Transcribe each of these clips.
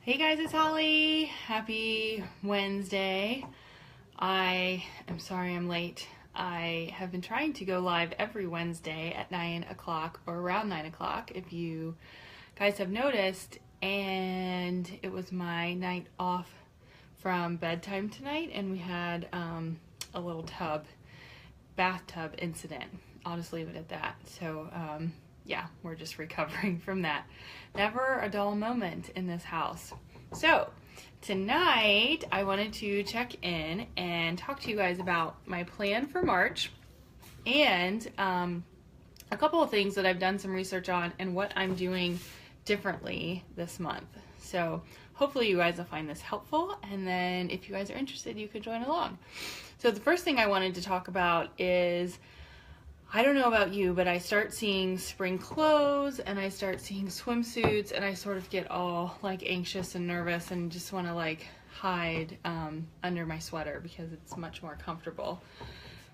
Hey guys, it's Holly. Happy Wednesday. I am sorry I'm late. I have been trying to go live every Wednesday at 9 o'clock or around 9 o'clock, if you guys have noticed, and it was my night off from bedtime tonight, and we had a little bathtub incident. I'll just leave it at that. So, yeah, we're just recovering from that. Never a dull moment in this house. So, tonight I wanted to check in and talk to you guys about my plan for March and a couple of things that I've done some research on and what I'm doing differently this month. So, hopefully you guys will find this helpful, and then if you guys are interested, you can join along. So, the first thing I wanted to talk about is, I don't know about you, but I start seeing spring clothes and I start seeing swimsuits and I sort of get all like anxious and nervous and just want to like hide under my sweater because it's much more comfortable.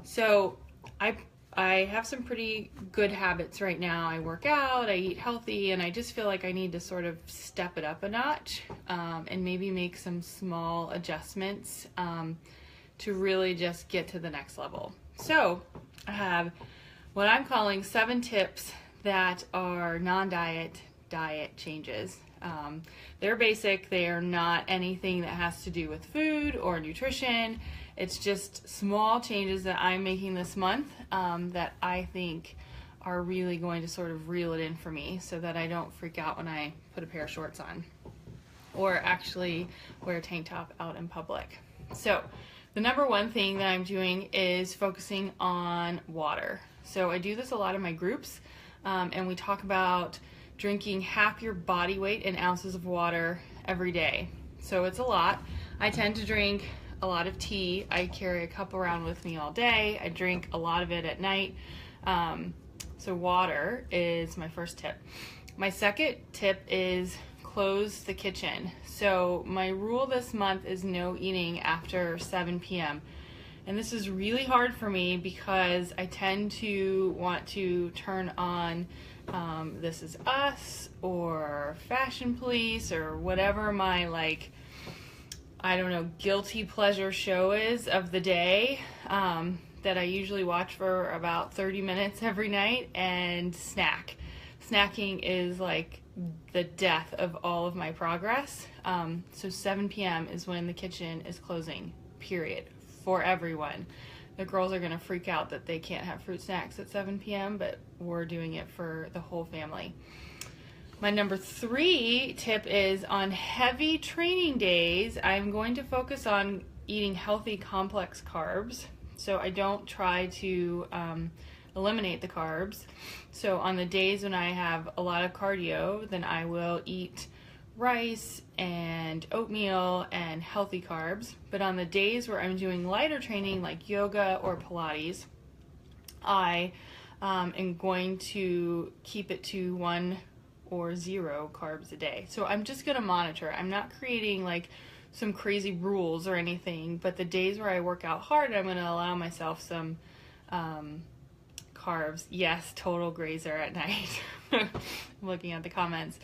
So I have some pretty good habits right now. I work out, I eat healthy, and I just feel like I need to sort of step it up a notch and maybe make some small adjustments to really just get to the next level. So I have what I'm calling 7 tips that are non-diet diet changes. They're basic. They are not anything that has to do with food or nutrition. It's just small changes that I'm making this month that I think are really going to sort of reel it in for me so that I don't freak out when I put a pair of shorts on or actually wear a tank top out in public. So the number one thing that I'm doing is focusing on water. So I do this a lot in my groups, and we talk about drinking half your body weight in ounces of water every day. So it's a lot. I tend to drink a lot of tea. I carry a cup around with me all day. I drink a lot of it at night. So water is my first tip. My second tip is close the kitchen. So my rule this month is no eating after 7 p.m. And this is really hard for me because I tend to want to turn on This Is Us or Fashion Police or whatever my guilty pleasure show is of the day that I usually watch for about 30 minutes every night and snack. Snacking is like the death of all of my progress. So 7 p.m. is when the kitchen is closing, period, for everyone. The girls are going to freak out that they can't have fruit snacks at 7 p.m., but we're doing it for the whole family. My number 3 tip is on heavy training days, I'm going to focus on eating healthy complex carbs. So I don't try to eliminate the carbs. So on the days when I have a lot of cardio, then I will eat rice and oatmeal and healthy carbs. But on the days where I'm doing lighter training like yoga or Pilates, I am going to keep it to 1 or 0 carbs a day. So I'm just going to monitor. I'm not creating like some crazy rules or anything, but the days where I work out hard, I'm going to allow myself some carbs. Yes, total grazer at night. I'm looking at the comments.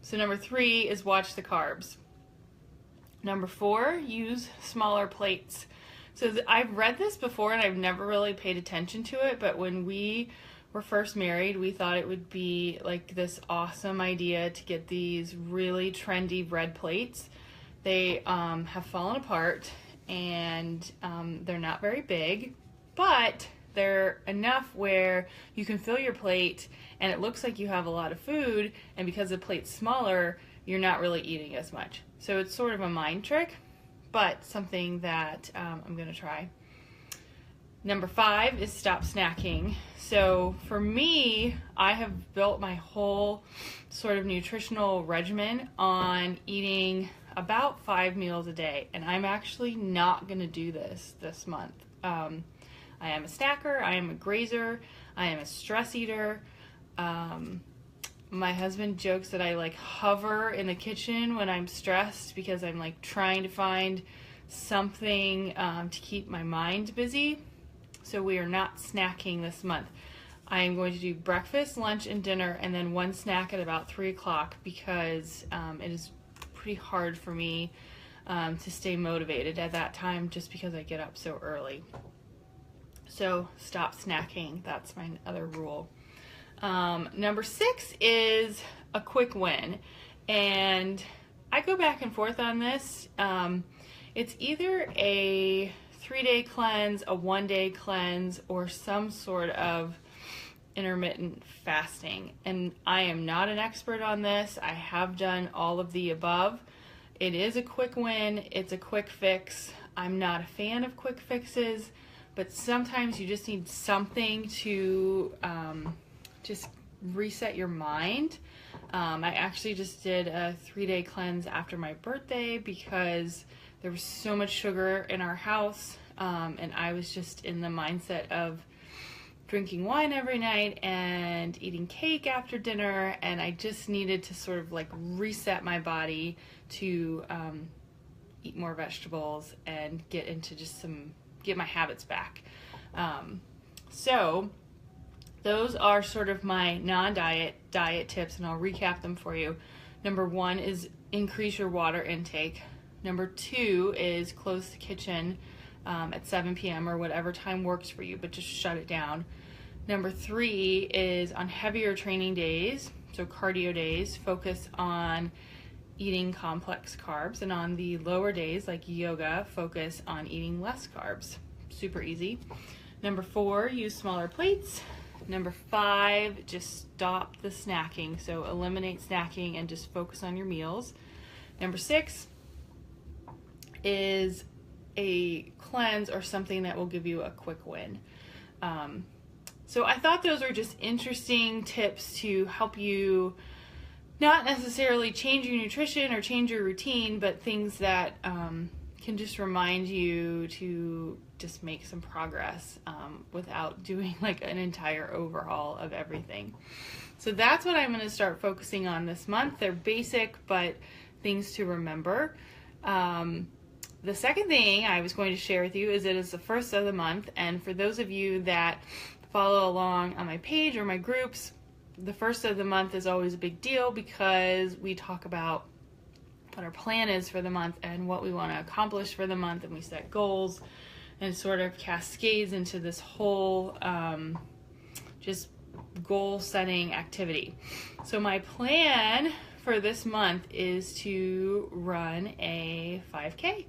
So number 3 is watch the carbs. Number 4, use smaller plates. So I've read this before and I've never really paid attention to it, but when we were first married, we thought it would be like this awesome idea to get these really trendy bread plates. They have fallen apart and they're not very big, but they're enough where you can fill your plate and it looks like you have a lot of food, and because the plate's smaller, you're not really eating as much. So it's sort of a mind trick, but something that I'm going to try. Number 5 is stop snacking. So for me, I have built my whole sort of nutritional regimen on eating about 5 meals a day, and I'm actually not going to do this month. I am a snacker, I am a grazer, I am a stress eater. My husband jokes that I like hover in the kitchen when I'm stressed because I'm like trying to find something to keep my mind busy. So we are not snacking this month. I am going to do breakfast, lunch, and dinner, and then one snack at about 3 o'clock because it is pretty hard for me to stay motivated at that time just because I get up so early. So stop snacking. That's my other rule. Number 6 is a quick win. And I go back and forth on this. It's either a 3-day cleanse, a 1-day cleanse, or some sort of intermittent fasting. And I am not an expert on this. I have done all of the above. It is a quick win. It's a quick fix. I'm not a fan of quick fixes, but sometimes you just need something to just reset your mind. I actually just did a 3-day cleanse after my birthday because there was so much sugar in our house, and I was just in the mindset of drinking wine every night and eating cake after dinner, and I just needed to sort of like reset my body to eat more vegetables and get into get my habits back. So those are sort of my diet tips, and I'll recap them for you. Number 1 is increase your water intake. Number 2 is close the kitchen at 7 p.m. or whatever time works for you, but just shut it down. Number 3 is on heavier training days, so cardio days, focus on eating complex carbs, and on the lower days like yoga, focus on eating less carbs. Super easy. Number 4, use smaller plates. Number 5, just stop the snacking, so eliminate snacking and just focus on your meals. Number 6 is a cleanse or something that will give you a quick win. So I thought those were just interesting tips to help you not necessarily change your nutrition or change your routine, but things that can just remind you to just make some progress without doing like an entire overhaul of everything. So that's what I'm going to start focusing on this month. They're basic, but things to remember. The second thing I was going to share with you is it is the first of the month, and for those of you that follow along on my page or my groups, the first of the month is always a big deal because we talk about what our plan is for the month and what we want to accomplish for the month, and we set goals, and it sort of cascades into this whole just goal setting activity. So my plan for this month is to run a 5K,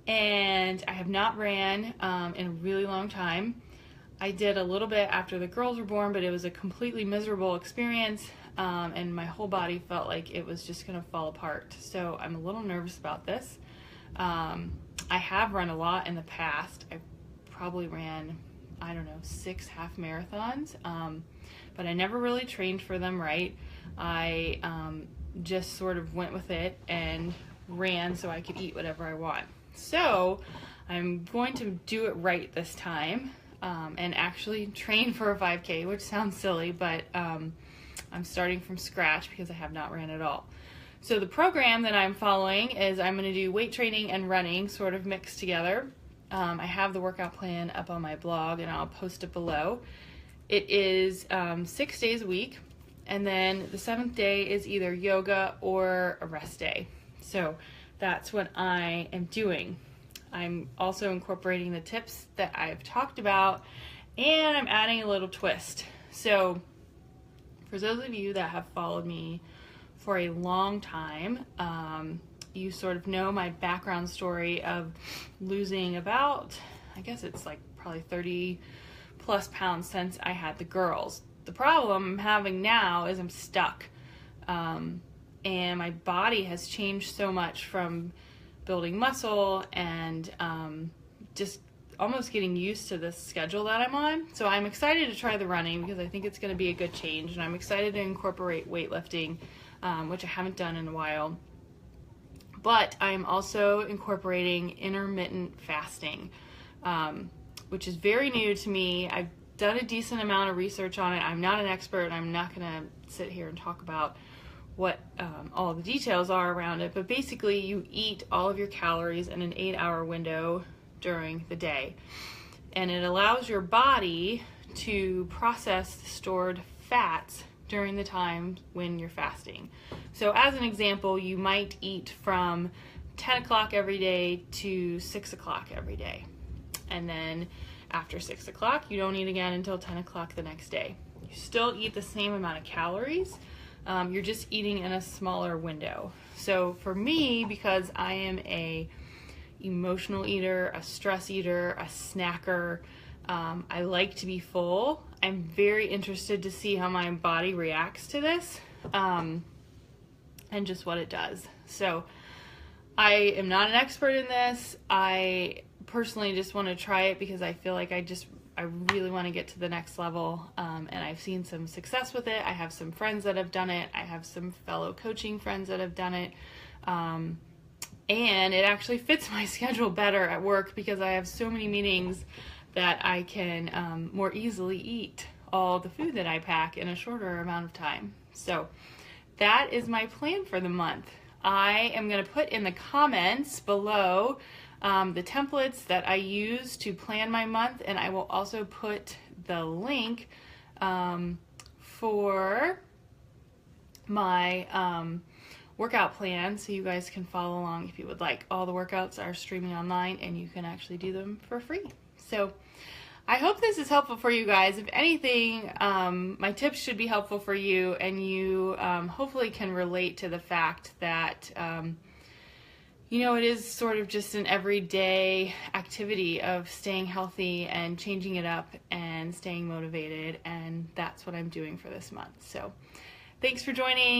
and I have not ran in a really long time. I did a little bit after the girls were born, but it was a completely miserable experience, and my whole body felt like it was just going to fall apart. So I'm a little nervous about this. I have run a lot in the past. I probably ran, 6 half marathons, but I never really trained for them right. I just sort of went with it and ran so I could eat whatever I want. So I'm going to do it right this time. And actually train for a 5K, which sounds silly, but I'm starting from scratch because I have not ran at all. So the program that I'm following is I'm going to do weight training and running sort of mixed together. I have the workout plan up on my blog, and I'll post it below. It is 6 days a week, and then the 7th day is either yoga or a rest day. So that's what I am doing. I'm also incorporating the tips that I've talked about, and I'm adding a little twist. So for those of you that have followed me for a long time, you sort of know my background story of losing about, I guess it's like probably 30 plus pounds since I had the girls. The problem I'm having now is I'm stuck, and my body has changed so much from building muscle and just almost getting used to this schedule that I'm on. So I'm excited to try the running because I think it's going to be a good change, and I'm excited to incorporate weightlifting, which I haven't done in a while. But I'm also incorporating intermittent fasting, which is very new to me. I've done a decent amount of research on it. I'm not an expert. I'm not going to sit here and talk about what all the details are around it, but basically you eat all of your calories in an 8-hour window during the day, and it allows your body to process stored fats during the time when you're fasting. So as an example, you might eat from 10 o'clock every day to 6 o'clock every day. And then after 6 o'clock, you don't eat again until 10 o'clock the next day. You still eat the same amount of calories. You're just eating in a smaller window. So for me, because I am a emotional eater, a stress eater, a snacker, I like to be full. I'm very interested to see how my body reacts to this, and just what it does. So I am not an expert in this. I personally just want to try it because I feel like I really want to get to the next level, and I've seen some success with it. I have some friends that have done it. I have some fellow coaching friends that have done it, and it actually fits my schedule better at work because I have so many meetings that I can more easily eat all the food that I pack in a shorter amount of time. So that is my plan for the month. I am going to put in the comments below the templates that I use to plan my month, and I will also put the link for my workout plan so you guys can follow along if you would like. All the workouts are streaming online and you can actually do them for free. So I hope this is helpful for you guys. If anything, my tips should be helpful for you, and you hopefully can relate to the fact that you know, it is sort of just an everyday activity of staying healthy and changing it up and staying motivated, and that's what I'm doing for this month. So thanks for joining.